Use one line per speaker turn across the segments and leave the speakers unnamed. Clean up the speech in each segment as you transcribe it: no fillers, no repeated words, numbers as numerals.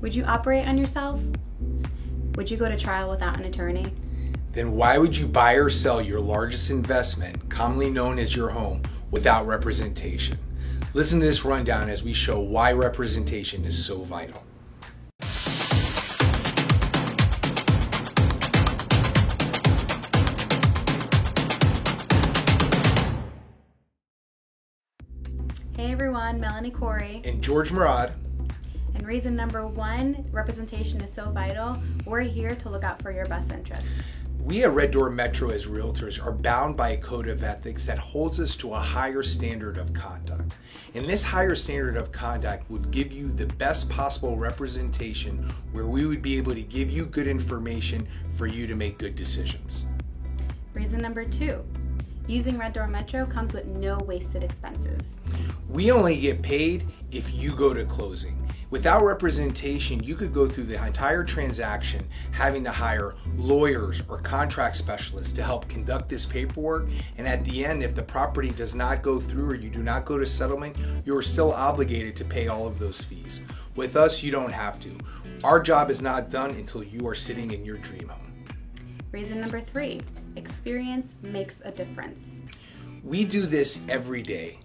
Would you operate on yourself? Would you go to trial without an attorney?
Then why would you buy or sell your largest investment, commonly known as your home, without representation? Listen to this rundown as we show why representation is so vital.
Hey everyone, Melanie Corey.
And George Murad.
And reason number one, representation is so vital. We're here to look out for your best interests.
We at Red Door Metro as realtors are bound by a code of ethics that holds us to a higher standard of conduct. And this higher standard of conduct would give you the best possible representation where we would be able to give you good information for you to make good decisions.
Reason number two, using Red Door Metro comes with no wasted expenses.
We only get paid if you go to closing. Without representation, you could go through the entire transaction having to hire lawyers or contract specialists to help conduct this paperwork. And at the end, if the property does not go through or you do not go to settlement, you are still obligated to pay all of those fees. With us, you don't have to. Our job is not done until you are sitting in your dream home.
Reason number three, experience makes a difference.
We do this every day.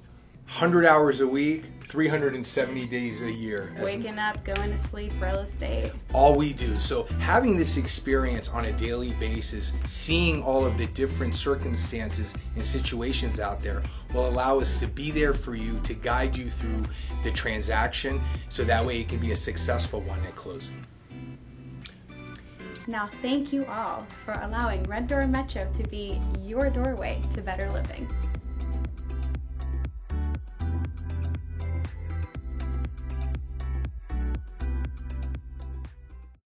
100 hours a week, 370 days a year.
Waking up, going to sleep, real estate.
All we do. So having this experience on a daily basis, seeing all of the different circumstances and situations out there will allow us to be there for you, to guide you through the transaction, so that way it can be a successful one at closing.
Now, thank you all for allowing Red Door Metro to be your doorway to better living.